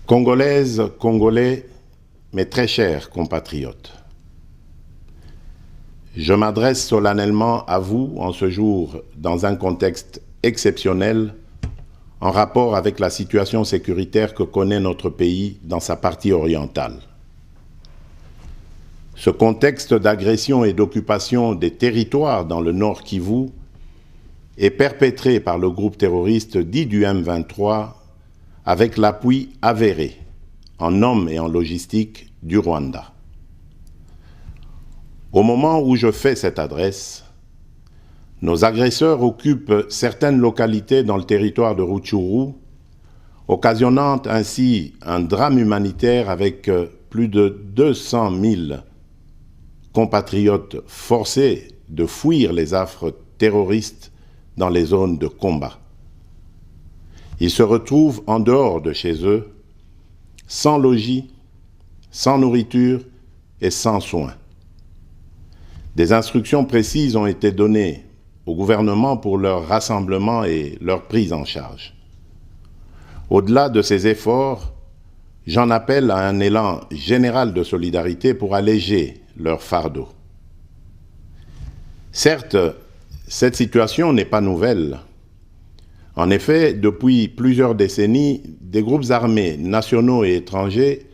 Congolaises, Congolais, mes très chers compatriotes, je m'adresse solennellement à vous en ce jour dans un contexte exceptionnel en rapport avec la situation sécuritaire que connaît notre pays dans sa partie orientale. Ce contexte d'agression et d'occupation des territoires dans le Nord Kivu est perpétré par le groupe terroriste dit du M23 avec l'appui avéré en hommes et en logistique du Rwanda. Au moment où je fais cette adresse, nos agresseurs occupent certaines localités dans le territoire de Rutshuru, occasionnant ainsi un drame humanitaire avec plus de 200 000 compatriotes forcés de fuir les affres terroristes dans les zones de combat. Ils se retrouvent en dehors de chez eux, sans logis, sans nourriture et sans soins. Des instructions précises ont été données au gouvernement pour leur rassemblement et leur prise en charge. Au-delà de ces efforts, j'en appelle à un élan général de solidarité pour alléger leur fardeau. Certes, cette situation n'est pas nouvelle. En effet, depuis plusieurs décennies, des groupes armés nationaux et étrangers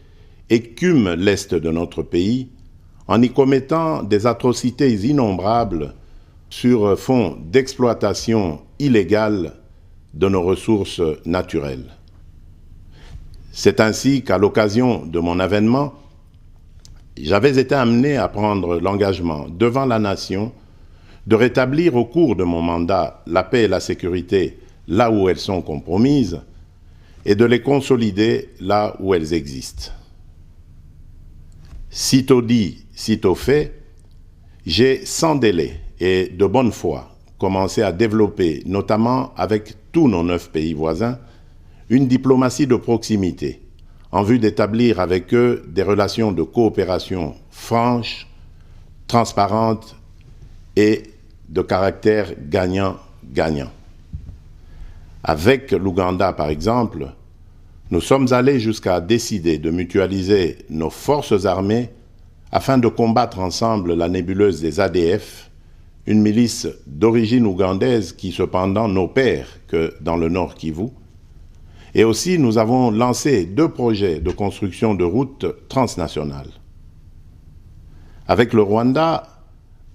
écument l'est de notre pays en y commettant des atrocités innombrables sur fond d'exploitation illégale de nos ressources naturelles. C'est ainsi qu'à l'occasion de mon avènement, j'avais été amené à prendre l'engagement devant la nation de rétablir au cours de mon mandat la paix et la sécurité là où elles sont compromises et de les consolider là où elles existent. Sitôt dit, sitôt fait, j'ai sans délai et de bonne foi commencé à développer, notamment avec tous nos 9 pays voisins, une diplomatie de proximité en vue d'établir avec eux des relations de coopération franches, transparentes et de caractère gagnant-gagnant. Avec l'Ouganda, par exemple, nous sommes allés jusqu'à décider de mutualiser nos forces armées afin de combattre ensemble la nébuleuse des ADF, une milice d'origine ougandaise qui cependant n'opère que dans le Nord Kivu. Et aussi, nous avons lancé 2 projets de construction de routes transnationales. Avec le Rwanda,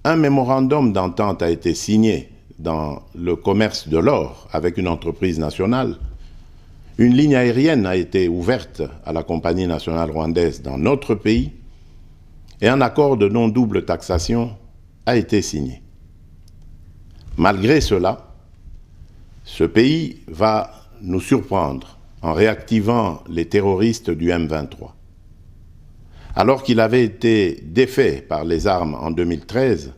un mémorandum d'entente a été signé dans le commerce de l'or avec une entreprise nationale. Une ligne aérienne a été ouverte à la compagnie nationale rwandaise dans notre pays et un accord de non-double taxation a été signé. Malgré cela, ce pays va nous surprendre en réactivant les terroristes du M23. Alors qu'il avait été défait par les armes en 2013,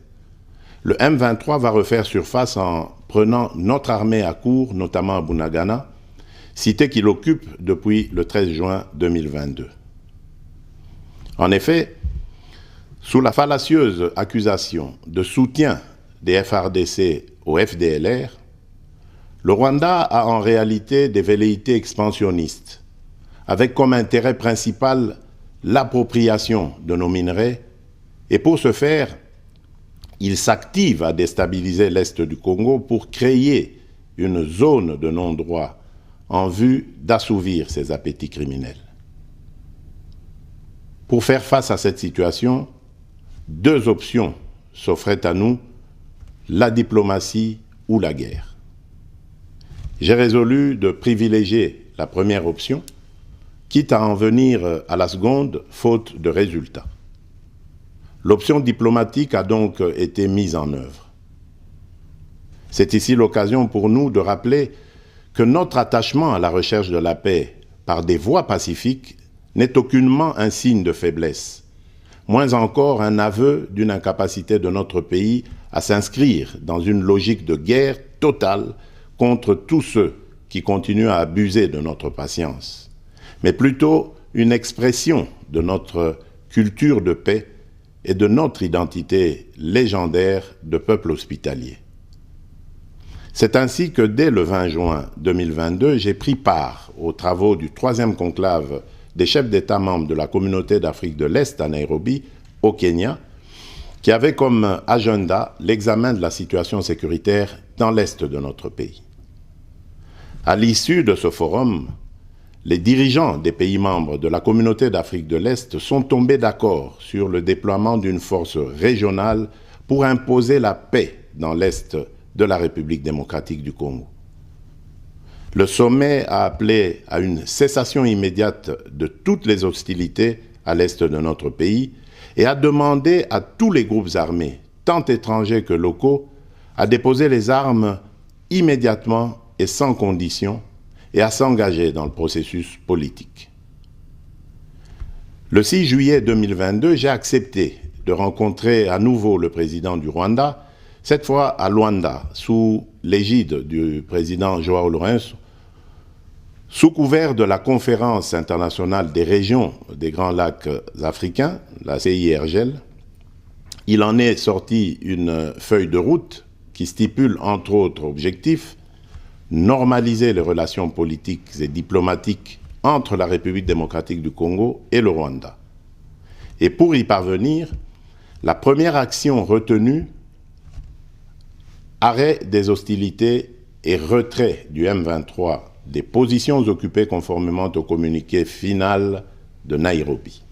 le M23 va refaire surface en prenant notre armée à court, notamment à Bunagana, cité qu'il occupe depuis le 13 juin 2022. En effet, sous la fallacieuse accusation de soutien des FARDC au FDLR, le Rwanda a en réalité des velléités expansionnistes, avec comme intérêt principal l'appropriation de nos minerais, et pour ce faire, il s'active à déstabiliser l'Est du Congo pour créer une zone de non-droit en vue d'assouvir ses appétits criminels. Pour faire face à cette situation, 2 options s'offraient à nous, la diplomatie ou la guerre. J'ai résolu de privilégier la première option, quitte à en venir à la seconde, faute de résultats. L'option diplomatique a donc été mise en œuvre. C'est ici l'occasion pour nous de rappeler que notre attachement à la recherche de la paix par des voies pacifiques n'est aucunement un signe de faiblesse, moins encore un aveu d'une incapacité de notre pays à s'inscrire dans une logique de guerre totale contre tous ceux qui continuent à abuser de notre patience, mais plutôt une expression de notre culture de paix et de notre identité légendaire de peuple hospitalier. C'est ainsi que dès le 20 juin 2022, j'ai pris part aux travaux du 3e conclave des chefs d'État membres de la Communauté d'Afrique de l'Est à Nairobi, au Kenya, qui avait comme agenda l'examen de la situation sécuritaire dans l'Est de notre pays. À l'issue de ce forum, les dirigeants des pays membres de la Communauté d'Afrique de l'Est sont tombés d'accord sur le déploiement d'une force régionale pour imposer la paix dans l'Est de la République démocratique du Congo. Le sommet a appelé à une cessation immédiate de toutes les hostilités à l'Est de notre pays et a demandé à tous les groupes armés, tant étrangers que locaux, à déposer les armes immédiatement et sans condition et à s'engager dans le processus politique. Le 6 juillet 2022, j'ai accepté de rencontrer à nouveau le président du Rwanda, cette fois à Luanda, sous l'égide du président João Lourenço, sous couvert de la Conférence internationale des régions des Grands Lacs africains, la CIRGL. Il en est sorti une feuille de route qui stipule entre autres objectifs normaliser les relations politiques et diplomatiques entre la République démocratique du Congo et le Rwanda. Et pour y parvenir, la première action retenue, arrêt des hostilités et retrait du M23 des positions occupées conformément au communiqué final de Nairobi.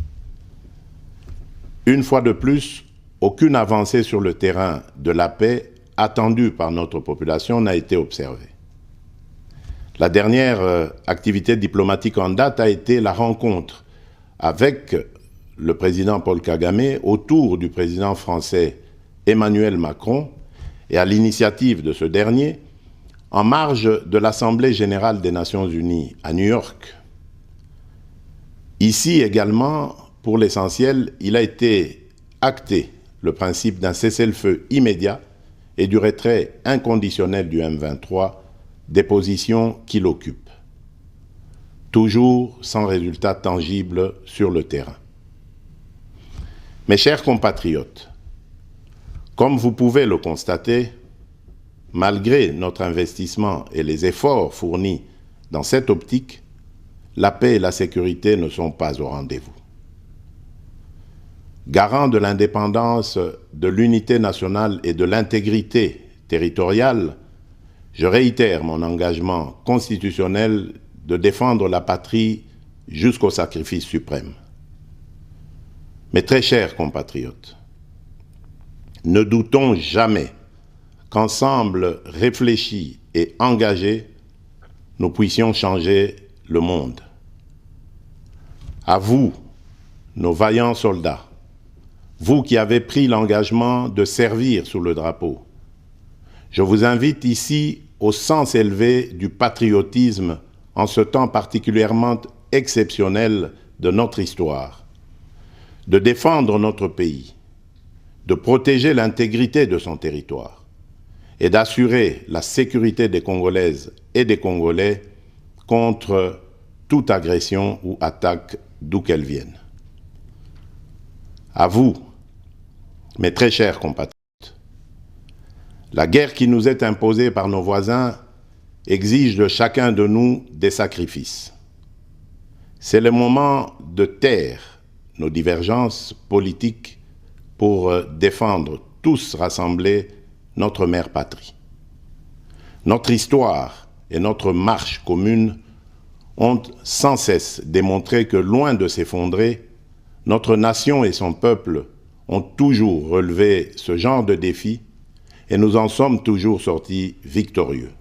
Une fois de plus, aucune avancée sur le terrain de la paix attendue par notre population n'a été observée. La dernière activité diplomatique en date a été la rencontre avec le président Paul Kagame autour du président français Emmanuel Macron et à l'initiative de ce dernier, en marge de l'Assemblée générale des Nations unies à New York. Ici également, pour l'essentiel, il a été acté le principe d'un cessez-le-feu immédiat et du retrait inconditionnel du M23 des positions qu'il occupe, toujours sans résultat tangible sur le terrain. Mes chers compatriotes, comme vous pouvez le constater, malgré notre investissement et les efforts fournis dans cette optique, la paix et la sécurité ne sont pas au rendez-vous. Garant de l'indépendance, de l'unité nationale et de l'intégrité territoriale, je réitère mon engagement constitutionnel de défendre la patrie jusqu'au sacrifice suprême. Mes très chers compatriotes, ne doutons jamais qu'ensemble réfléchis et engagés, nous puissions changer le monde. À vous, nos vaillants soldats, vous qui avez pris l'engagement de servir sous le drapeau, je vous invite ici au sens élevé du patriotisme en ce temps particulièrement exceptionnel de notre histoire, de défendre notre pays, de protéger l'intégrité de son territoire et d'assurer la sécurité des Congolaises et des Congolais contre toute agression ou attaque d'où qu'elle vienne. À vous, mes très chers compatriotes, la guerre qui nous est imposée par nos voisins exige de chacun de nous des sacrifices. C'est le moment de taire nos divergences politiques pour défendre tous rassemblés notre mère patrie. Notre histoire et notre marche commune ont sans cesse démontré que, loin de s'effondrer, notre nation et son peuple ont toujours relevé ce genre de défis et nous en sommes toujours sortis victorieux.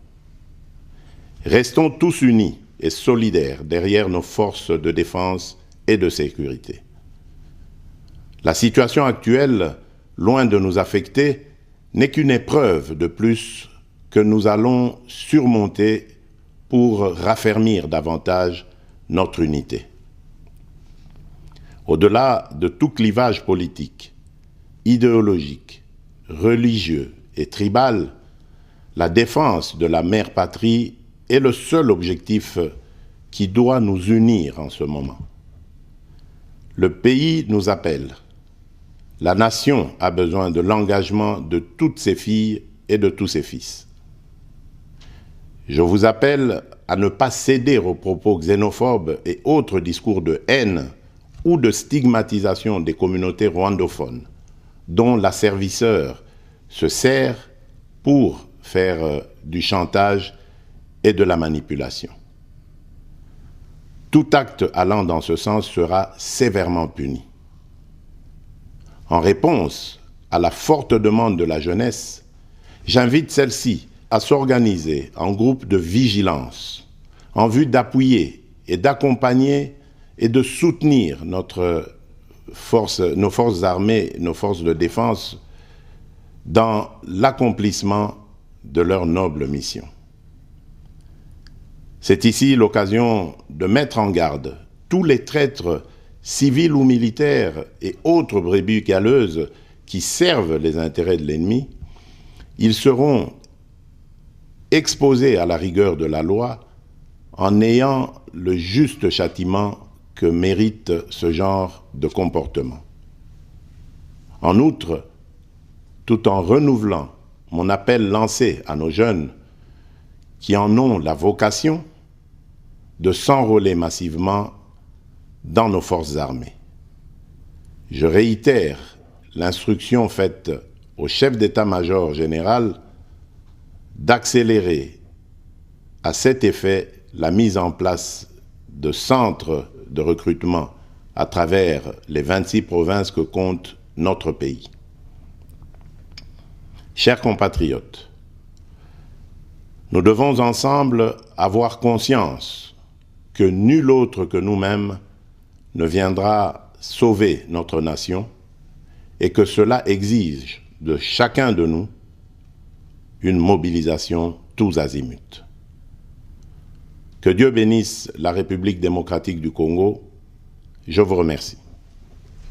Restons tous unis et solidaires derrière nos forces de défense et de sécurité. La situation actuelle, loin de nous affecter, n'est qu'une épreuve de plus que nous allons surmonter pour raffermir davantage notre unité. Au-delà de tout clivage politique, idéologique, religieux et tribal, la défense de la mère patrie est le seul objectif qui doit nous unir en ce moment. Le pays nous appelle. La nation a besoin de l'engagement de toutes ses filles et de tous ses fils. Je vous appelle à ne pas céder aux propos xénophobes et autres discours de haine ou de stigmatisation des communautés rwandophones, dont l'asservisseur se sert pour faire du chantage et de la manipulation. Tout acte allant dans ce sens sera sévèrement puni. En réponse à la forte demande de la jeunesse, j'invite celle-ci à s'organiser en groupe de vigilance en vue d'appuyer et d'accompagner et de soutenir nos forces armées, nos forces de défense dans l'accomplissement de leur noble mission. C'est ici l'occasion de mettre en garde tous les traîtres civils ou militaires et autres brebis galeuses qui servent les intérêts de l'ennemi. Ils seront exposés à la rigueur de la loi en ayant le juste châtiment que mérite ce genre de comportement. En outre, tout en renouvelant mon appel lancé à nos jeunes qui en ont la vocation de s'enrôler massivement dans nos forces armées. Je réitère l'instruction faite au chef d'état-major général d'accélérer à cet effet la mise en place de centres de recrutement à travers les 26 provinces que compte notre pays. Chers compatriotes, nous devons ensemble avoir conscience que nul autre que nous-mêmes ne viendra sauver notre nation et que cela exige de chacun de nous une mobilisation tous azimuts. Que Dieu bénisse la République démocratique du Congo. Je vous remercie.